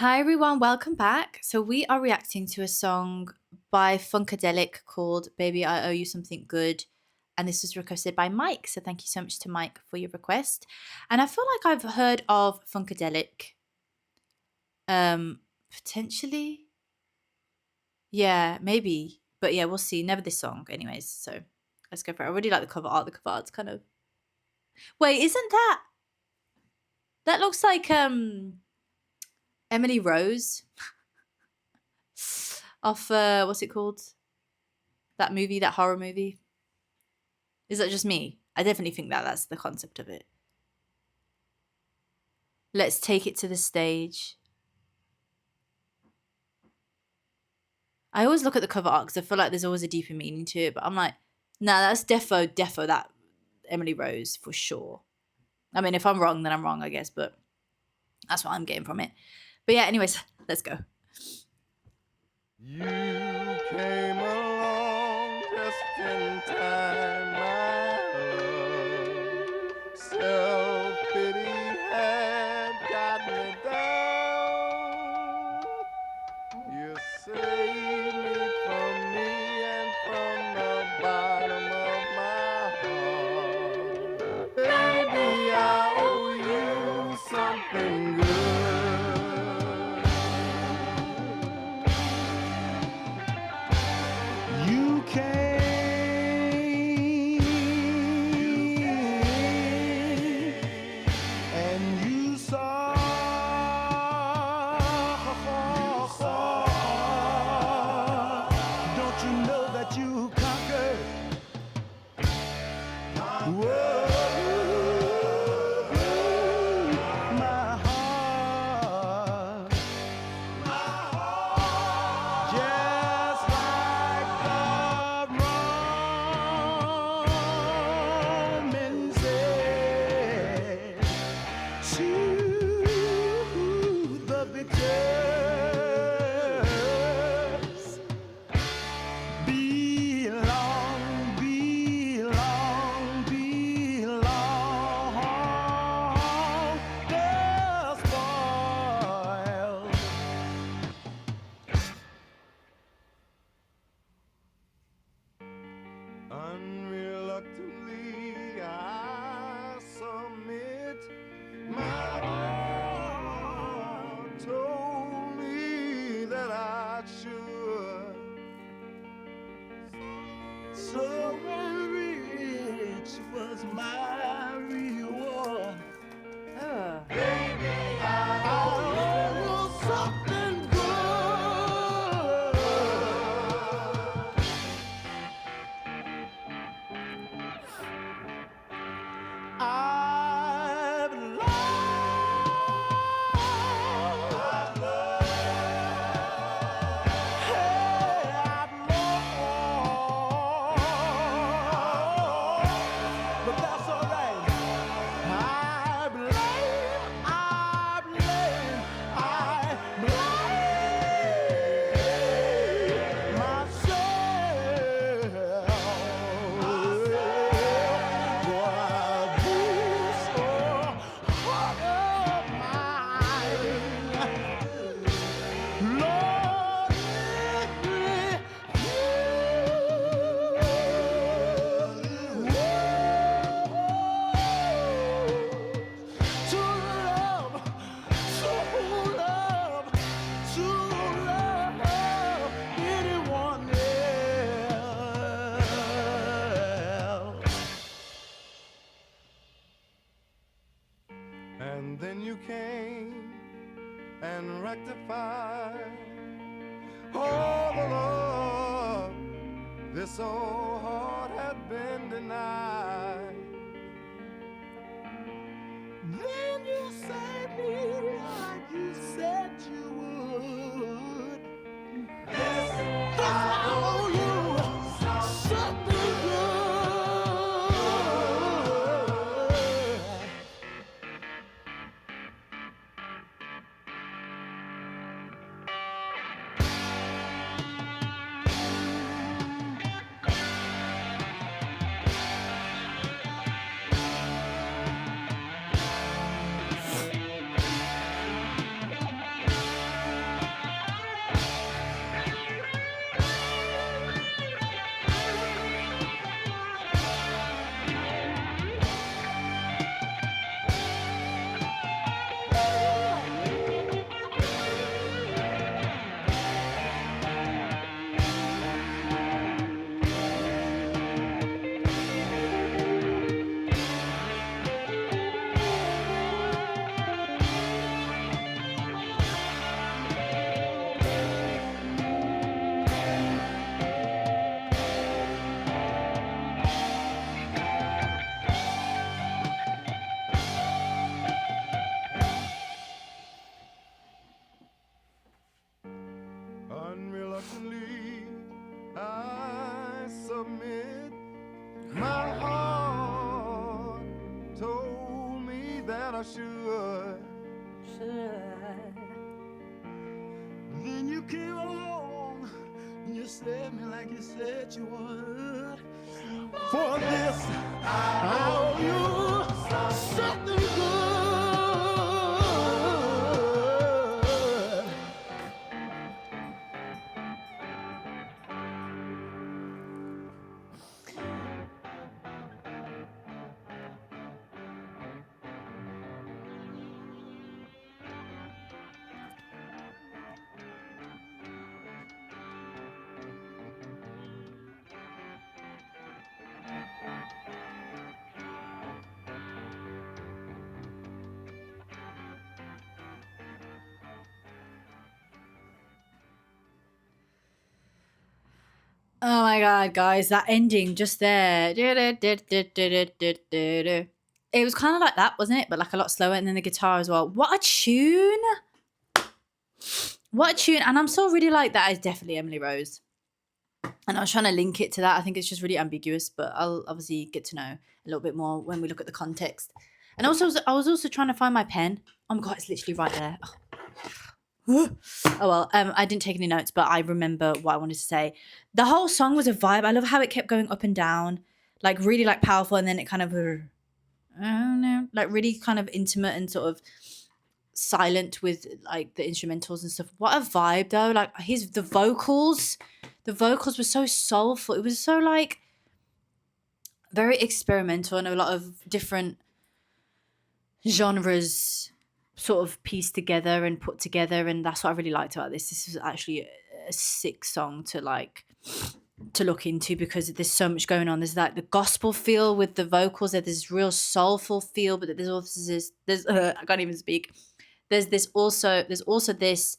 Hi everyone, welcome back. So we are reacting to a song by Funkadelic called Baby I Owe You Something Good. And this was requested by Mike. So thank you so much to Mike for your request. And I feel like I've heard of Funkadelic. Potentially. Yeah, maybe. But yeah, we'll see. Never this song, anyways. So let's go for it. I really like the cover art. The cover art's kind of Wait, isn't that looks like Emily Rose off what's it called? That movie, that horror movie. Is that just me? I definitely think that's the concept of it. Let's take it to the stage. I always look at the cover art because I feel like there's always a deeper meaning to it, but I'm like, nah, that's defo that Emily Rose for sure. I mean, if I'm wrong, then I'm wrong, I guess, but that's what I'm getting from it. But yeah, anyways, let's go. You came along just in time, my love. Self-pity had got me down. You saved me from me and from the bottom of my heart. Baby, I owe you something good. You came and you saw. Don't you know that you conquered? Whoa, my heart. Just like the Roman said to the victors, belong, belong, belong the spoils. Unreluctantly, I submit. My heart told me that I should. So rich was my reward. Baby, I owe you something good. I've loved, hey, I've loved, but that's all right. I blame myself for this heart of mine. Lord, to love, to love, to love anyone else. And then you came and rectified all the love this old heart had been denied. Then you saved me like you said you would. Yes, I owe you something good. then you came along and you saved me like you said you would. For this, I owe you something good. Oh my god, guys, that ending just there. It was kind of like that, wasn't it? But like a lot slower, and then the guitar as well. What a tune! What a tune! And I'm still really like that is definitely Emily Rose. And I was trying to link it to that. I think it's just really ambiguous, but I'll obviously get to know a little bit more when we look at the context. And also, I was also trying to find my pen. Oh my god, it's literally right there. Oh well, I didn't take any notes, but I remember what I wanted to say. The whole song was a vibe. I love how it kept going up and down, like really like powerful, and then it kind of, I don't know, like really kind of intimate and sort of silent with like the instrumentals and stuff. What a vibe though! Like the vocals were so soulful. It was so like very experimental and a lot of different genres sort of pieced together and put together, and that's what I really liked about this. This was actually a sick song to like to look into because there's so much going on. There's like the gospel feel with the vocals, there's this real soulful feel, but there's also there's I can't even speak. There's also this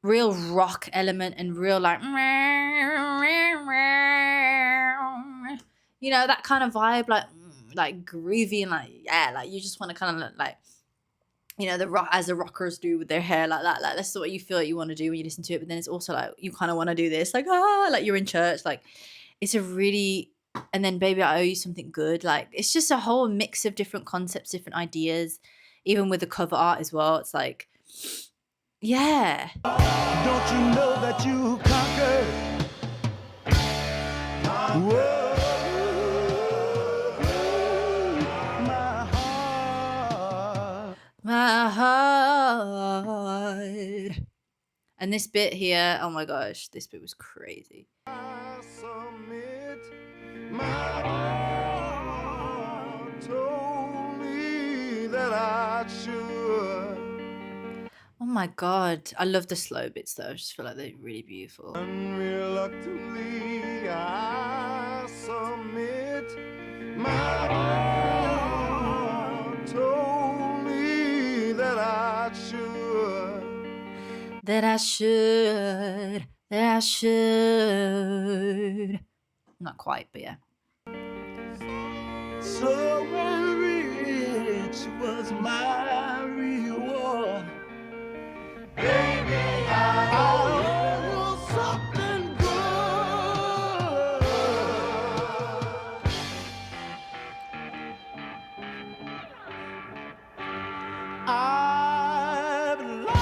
real rock element and real like you know, that kind of vibe, like groovy and like yeah, like you just want to kind of like, you know, the rock as the rockers do with their hair like that. Like that's what you feel like you want to do when you listen to it. But then it's also like you kind of want to do this, like like you're in church. Like it's a really, and then baby, I owe you something good. Like it's just a whole mix of different concepts, different ideas, even with the cover art as well. It's like, yeah. Don't you know that you conquered? Whoa, my heart. My heart. And this bit here, oh my gosh, this bit was crazy. I submit my heart told me that I should. Oh my god, I love the slow bits though. I just feel like they're really beautiful. Unreluctantly, I submit my heart told me that I should. That I should. Not quite, but yeah. So rich was my reward. Baby, I owe you something good. I've loved.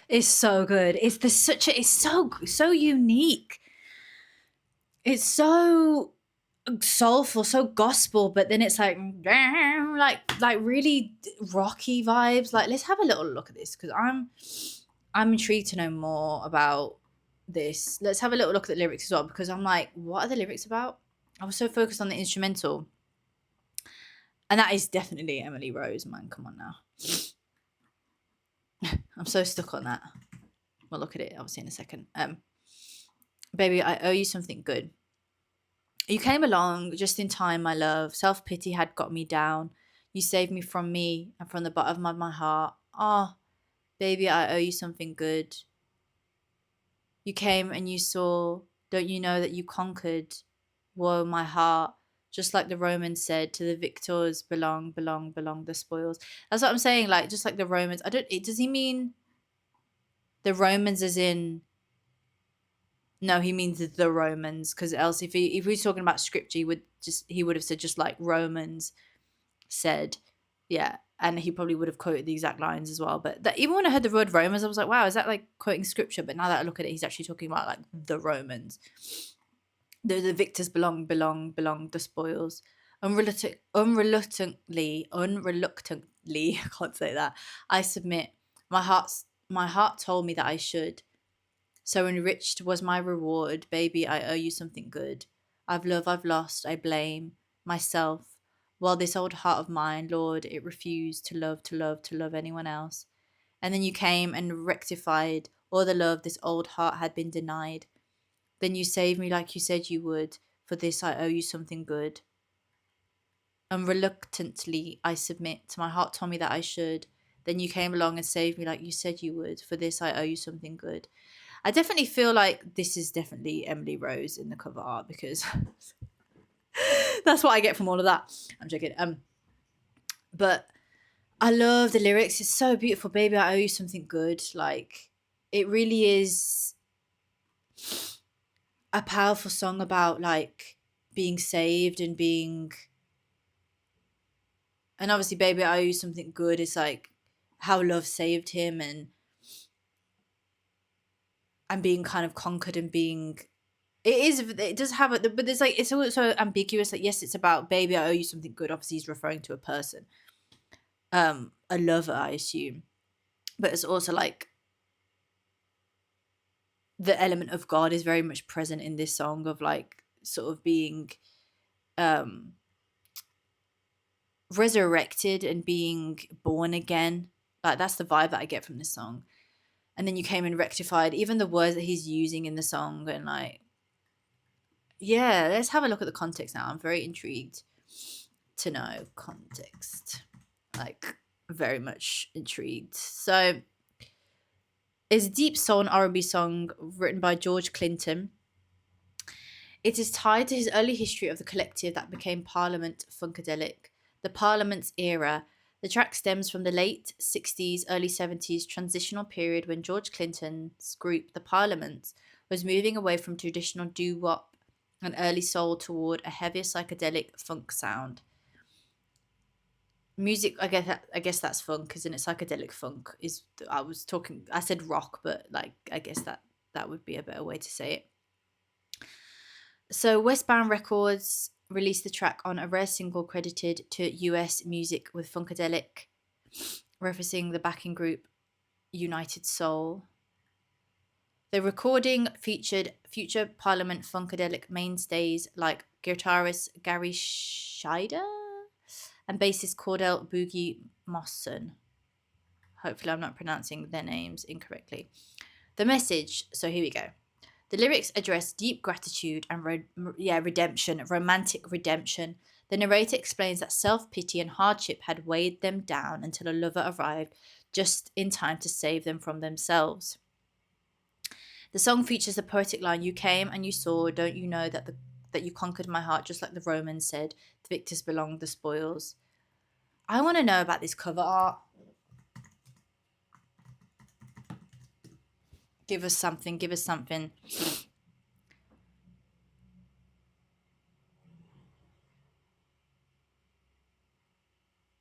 It's so good. It's so unique. It's so soulful, so gospel, but then it's like really rocky vibes. Like let's have a little look at this because I'm intrigued to know more about this. Let's have a little look at the lyrics as well because I'm like, what are the lyrics about? I was so focused on the instrumental. And that is definitely Emily Rose, man. Come on now. I'm so stuck on that. We'll look at it obviously in a second. Baby, I owe you something good. You came along just in time, my love. Self-pity had got me down. You saved me from me and from the bottom of my heart. Oh, baby, I owe you something good. You came and you saw. Don't you know that you conquered? Whoa, my heart. Just like the Romans said, to the victors belong the spoils. That's what I'm saying. Like, just like the Romans. Does he mean the Romans as in No, he means the Romans, because else if he was talking about scripture, he would have said just like Romans said, yeah, and he probably would have quoted the exact lines as well. But that, even when I heard the word Romans, I was like, wow, is that like quoting scripture? But now that I look at it, he's actually talking about like the Romans. The victors belong the spoils. Unreluctantly, I can't say that. I submit. My heart told me that I should. So enriched was my reward, baby, I owe you something good. I've lost, I blame myself. While this old heart of mine, Lord, it refused to love anyone else. And then you came and rectified all the love this old heart had been denied. Then you saved me like you said you would. For this I owe you something good. Unreluctantly I submit. My heart told me that I should. Then you came along and saved me like you said you would. For this I owe you something good. I definitely feel like this is definitely Emily Rose in the cover art, because that's what I get from all of that. I'm joking. But I love the lyrics. It's so beautiful, baby. I owe you something good. Like, it really is a powerful song about like being saved and being, and obviously, baby, I owe you something good. It's like how love saved him, and being kind of conquered, and being, it does have it, but there's like, it's also ambiguous. Like, yes, it's about baby, I owe you something good. Obviously, he's referring to a person, a lover, I assume. But it's also like the element of God is very much present in this song, of like sort of being um resurrected and being born again. Like, that's the vibe that I get from this song. And then you came and rectified even the words that he's using in the song, and like, yeah, let's have a look at the context now. I'm very intrigued to know context. Like, very much intrigued. So, it's a deep soul and R&B song written by George Clinton. It is tied to his early history of the collective that became Parliament Funkadelic, the Parliament's era. The track stems from the late 60s, early 70s transitional period when George Clinton's group, the Parliament, was moving away from traditional doo-wop and early soul toward a heavier psychedelic funk sound. Music, I guess that's funk, isn't it? Psychedelic funk is, I said rock, but like, I guess that would be a better way to say it. So Westbound Records released the track on a rare single credited to US Music with Funkadelic, referencing the backing group United Soul. The recording featured future Parliament Funkadelic mainstays like guitarist Gary Scheider and bassist Cordell Boogie Mosson. Hopefully I'm not pronouncing their names incorrectly. The message, so here we go. The lyrics address deep gratitude and redemption, romantic redemption. The narrator explains that self-pity and hardship had weighed them down until a lover arrived just in time to save them from themselves. The song features the poetic line, "You came and you saw, don't you know that you conquered my heart just like the Romans said, the victors belong the spoils." I want to know about this cover art. Give us something.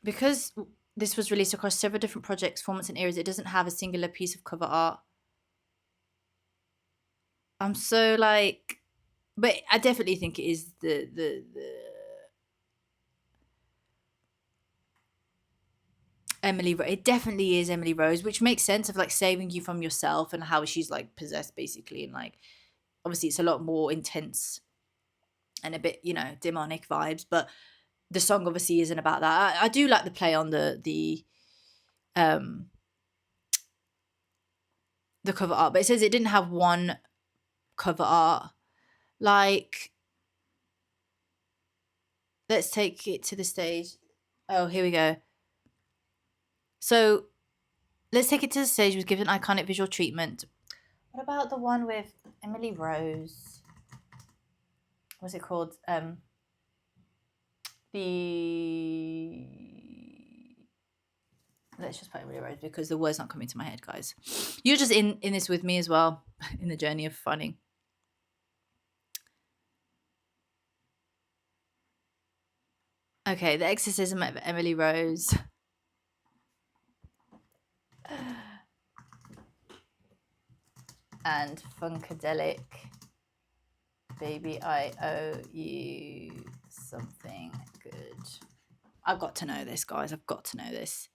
Because this was released across several different projects, formats, and eras, it doesn't have a singular piece of cover art. I'm so like, but I definitely think it is the Emily. It definitely is Emily Rose, which makes sense of like saving you from yourself and how she's like possessed basically, and like obviously it's a lot more intense and a bit, demonic vibes, but the song obviously isn't about that. I do like the play on um the cover art, but it says it didn't have one cover art. Like, let's take it to the stage. Oh, here we go. So let's take it to the stage was given iconic visual treatment. What about the one with Emily Rose? What's it called? Let's just put Emily Rose because the word's not coming to my head, guys. You're just in this with me as well, in the journey of finding Okay, The Exorcism of Emily Rose. And Funkadelic. Baby, I owe you something good. I've got to know this, guys. I've got to know this.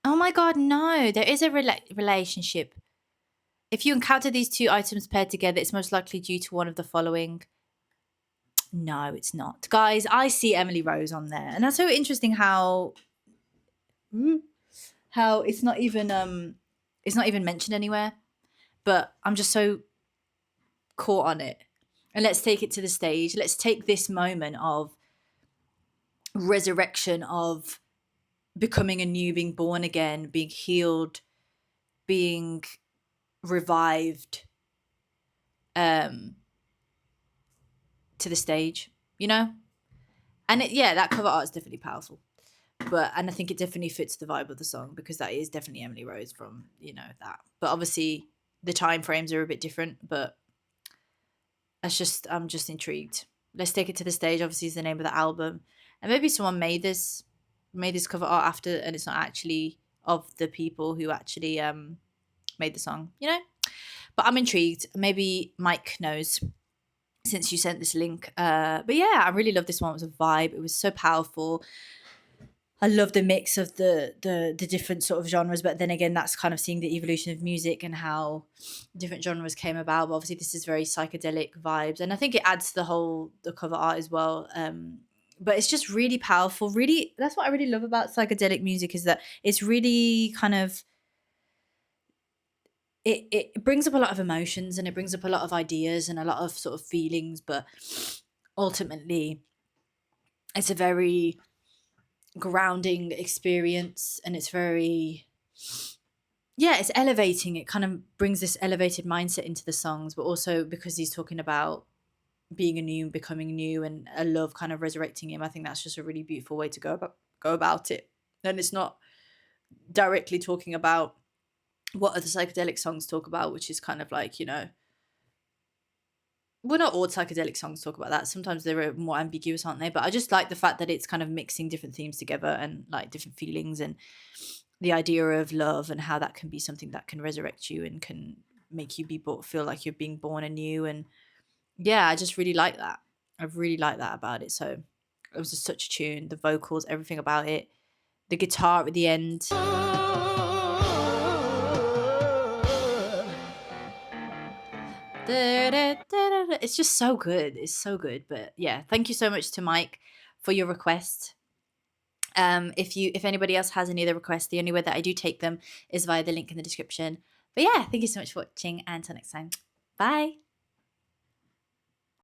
Oh my god, no. There is a relationship. If you encounter these two items paired together, it's most likely due to one of the following. No, it's not. Guys, I see Emily Rose on there. And that's so interesting how it's not even mentioned anywhere. But I'm just so caught on it. And let's take it to the stage. Let's take this moment of resurrection, of becoming anew, being born again, being healed, being revived, to the stage, you know? And that cover art is definitely powerful. And I think it definitely fits the vibe of the song, because that is definitely Emily Rose from, that. But obviously the time frames are a bit different, but I'm just intrigued. Let's Take It to the Stage obviously is the name of the album. And maybe someone made this cover art after, and it's not actually of the people who actually made the song, But I'm intrigued. Maybe Mike knows, since you sent this link. But yeah, I really love this one. It was a vibe. It was so powerful. I love the mix of the different sort of genres, but then again, that's kind of seeing the evolution of music and how different genres came about. But obviously, this is very psychedelic vibes, and I think it adds to the cover art as well. But it's just really powerful. Really, that's what I really love about psychedelic music, is that it's really kind of it brings up a lot of emotions, and it brings up a lot of ideas and a lot of sort of feelings, but ultimately, it's a very grounding experience, and it's very it's elevating. It kind of brings this elevated mindset into the songs, but also because he's talking about being anew, becoming new, and a love kind of resurrecting him. I think that's just a really beautiful way to go about it. And it's not directly talking about what other psychedelic songs talk about, which is kind of like, well, not all psychedelic songs talk about that. Sometimes they're more ambiguous, aren't they? But I just like the fact that it's kind of mixing different themes together, and like different feelings, and the idea of love, and how that can be something that can resurrect you and can make you feel like you're being born anew. And yeah, I just really like that. I really like that about it. So it was just such a tune. The vocals, everything about it. The guitar at the end. It's just so good. It's so good. But yeah, thank you so much to Mike for your request. If anybody else has any other requests, the only way that I do take them is via the link in the description. But yeah, thank you so much for watching, and until next time. Bye.